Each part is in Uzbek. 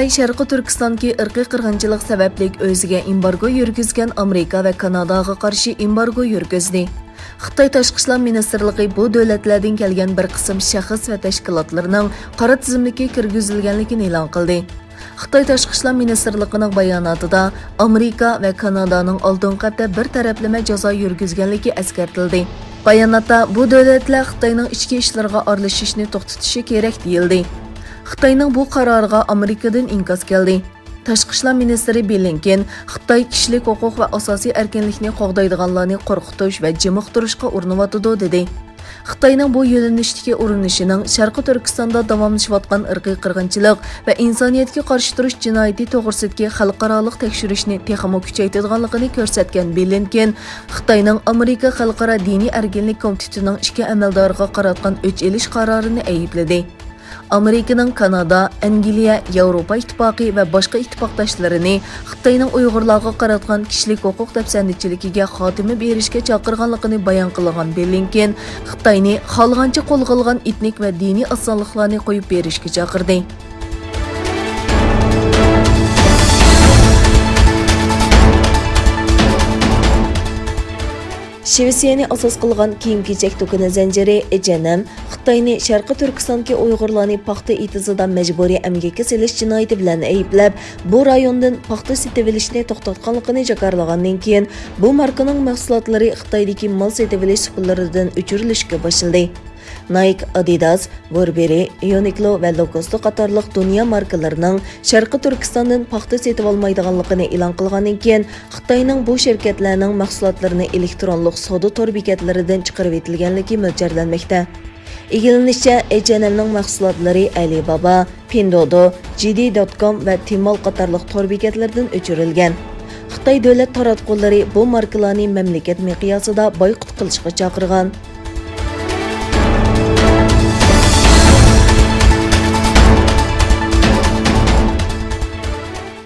Xitoy Sharqi Turkistondagi irqiy qirg'inchilik sababli o'ziga embargo yurgizgan Amerika va Kanadaga qarshi embargo yurgizdi. Xitoy Tashqi ishlar ministrligi bu davlatlardan kelgan bir qism shaxs va tashkilotlarning qora tizimlikka kirgizilganligini e'lon qildi. Xitoy Tashqi ishlar ministrligining bayonotida Amerika va Kanadaning oldingi hafta bir taraflama jazo yurgizganligi eskartildi. Bayonotda bu davlatlar Xitoyning ichki ishlariga aralashishni to'xtatishi kerak deyildi. Xitoyning bu qaroriga Amerikadan inkas keldi. Tashqi ishlar ministri Blinken Xitoy kishilik huquq va asosiy erkinlikni qo'g'daydiganlarni qo'rqitish va jimiqtirishga urinyotidi dedi. Xitoyning bu yo'linishdagi urinishining Sharqi Turkistonda davomlashayotgan irqiy qirg'inchilik va insoniyatga qarshi turish jinoyati to'g'risidagi xalqaro tekshirishni texmo kuchaytirganligini ko'rsatgan Blinken Xitoyning Amerika Xalqaro diniy erkinlik komitetining ishga amaldoriga qaratgan o'ch elish qarorini aybladi. Amerikaning Kanada, ئەنگىليە, Yevropa ittifoqi va boshqa ittifoqdoshlarini Xitoyning Uyg'urlarga qaratgan kishilik huquq dafsandichiligiga xotima berishga chaqirganligini bayon qilgan Blinken Xitoyni xohlagancha qo'lga olgan etnik va diniy osonliklarni qo'yib berishga chaqirdi. Şivsiyani asos qilgan kiyim-kechak do'koni zanjiri H&M Xitoyni Sharqi Turkistondagi Uyg'urlarni paxta itizida majburiy emgakka selish jinoyati bilan ayblab, bu rayondan paxta sotib olishni to'xtatganligini jakarlagandan keyin bu markaning mahsulotlari Xitoydagi mol sotib olish suqlaridan o'chirilishga boshladi. Nike, Adidas, Burberry, Uniqlo va Lacoste qatorliq dunyo markalarining Sharqi Turkistondan paxta sotib olmaydiganligini e'lon qilgandan keyin Xitoyning bu shirkatlarning mahsulotlarini elektronlik savdo tor bekatlaridan chiqarib etilganligi mo'ljallanmoqda. Egilinishcha, H&M'ning mahsulotlari Alibaba, Pinduoduo, JD.com va Tmall qatorliq tor bekatlardan o'chirilgan. Xitoy davlat taratqullari bu markalarni mamlakat miqyosida boyqut qilishga chaqirgan.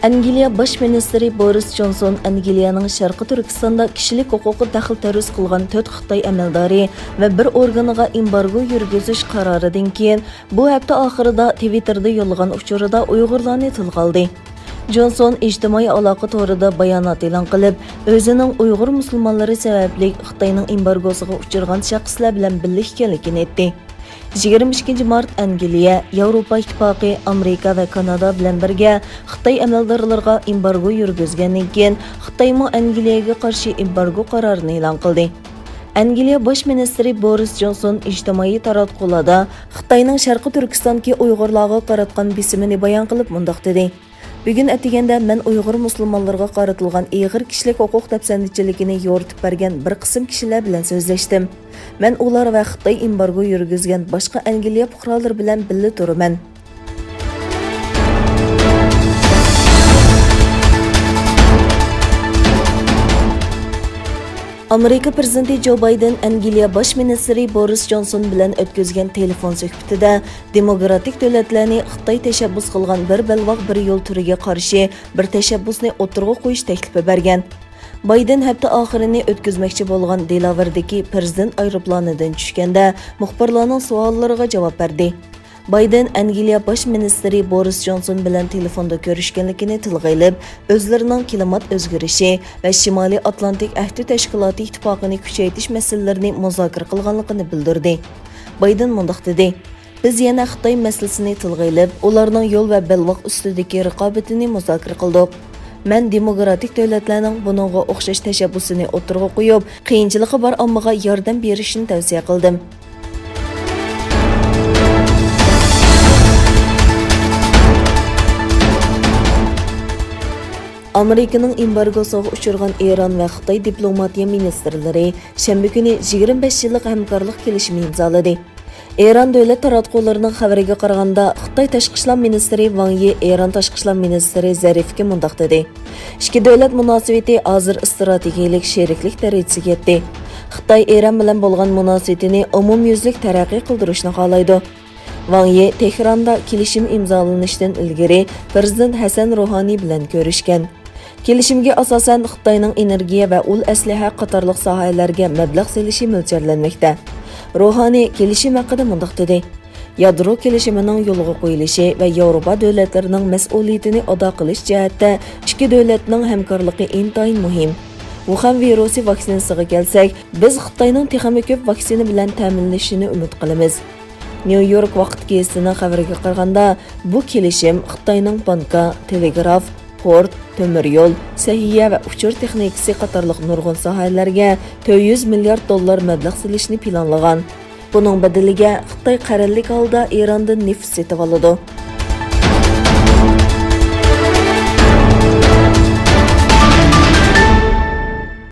ئەنگىليە bosh مىنىستىرى Boris Johnson ئەنگىليەنىڭ Sharqi Turkistonda kishilik huquqi daxil taruz qilgan 4 Xitoy amaldori va bir organiga embargo yurgizish qaroridan keyin bu hafta oxirida Twitterda yo'llagan uchurida Uyg'urlarni tilga oldi. Johnson ijtimoiy aloqa to'rida bayonot e'lon qilib, o'zining Uyg'ur musulmonlari sababli Xitoyning embargosiga uchirgan shaxslar bilan birga ekanligini aytdi. 22 mart ئەنگىليە, Yevropa ittifoqi, Amerika va Kanada bilan birga Xitoy amaldorlariga embargo yurgizgandan keyin Xitoymo ئەنگىليەga qarshi embargo qarorini e'lon qildi. ئەنگىليە bosh ministri Boris Johnson ijtimoiy taratqularda Xitoyning Sharqi Turkistondagi Uyg'urlarga qaratgan bisimini bayon qilib mundaq dedi. Bugun atiganda men Uyg'ur musulmonlarga qaratilgan ig'ir kishilik huquq dafsandichiligini yo'ritib bergan bir qism kishilar bilan so'zlashdim. Men ular va Xitoy embargo yurgizgan boshqa ئەنگىليە fuqarolari bilan birga turaman. Amerika prezidenti Joe Biden ئەنگىليە bosh ministri Boris Johnson bilan o'tkazgan telefon suhbatida demokratik davlatlarni Xitoy tashabbus qilgan bir balvoq bir yo'l turiga qarshi bir tashabbusni o'tirg'a qo'yish taklifi bergan. Biden hafta oxirini o'tkazmoqchi bo'lgan Delavar'dagi prezident aeroplanidan tushganda muxbirlarning savollariga javob berdi. Biden ئەنگىليە bosh ministri Boris Johnson bilan telefonda ko'rishganligini tilga olib, o'zlarining klimat o'zgarishi va Shimoliy Atlantik ahdi tashkiloti ittifoqini kuchaytirish masalalarini muzokara qilganligini bildirdi. Biden mundaq dedi: "Biz yana Xitoy masalasini tilga olib, ularning yo'l va balvoq ustidagi raqobatini muzokara qildik. Men demokratik davlatlarning buningga o'xshash tashabbusini o'tirg'a qo'yib, qiyinchiligi bor ommaga yordam berishni tavsiya qildim." Amerikaning embargosiga uchirgan Eron va Xitoy diplomatiya ministrlari shanba kuni 25 yillik hamkorlik kelishimi imzoladi. Eron davlat taratqullarining xabariga qaraganda, Xitoy tashqi ishlar ministri Wang Yi Eron tashqi ishlar ministri Zarifga mundaq dedi: "Ikki davlat munosabati hozir strategik sheriklik darajasiga yetdi. Xitoy Eron bilan bo'lgan munosabatini umumyuzlik taraqqiy qildirishni xohlaydi." Wang Yi Tehronda kelishim imzolanishidan ilgari prezident Hasan Ruhoniy bilan ko'rishgan. Kelishimga asosan Xitoyning energiya va ul aslaha qatorliq sohalarga mablag' selishi mo'ljallanmoqda. Ruhoniy kelishim haqida mundaq dedi: yadro kelishimining yo'lga qo'yilishi va Yevropa davlatlarining mas'uliyatini ado qilish jihatda ikki davlatning hamkorligi intayin muhim. Wuhan virusi vaksinasiga kelsak, biz Xitoyning texnik ko'p vaksina bilan ta'minlanishini umid qilamiz. New York vaqt gezitining xabariga qaraganda, bu kelishim Xitoyning banka, telegraf, port, temir yo'l, sahiya va uchur texnikasi qatorliq nurg'un sohalarga $400 milliard mablag' silishni planlagan. Bunun bedeliga Xitoy qarallik holda Erondan neft setib oladi.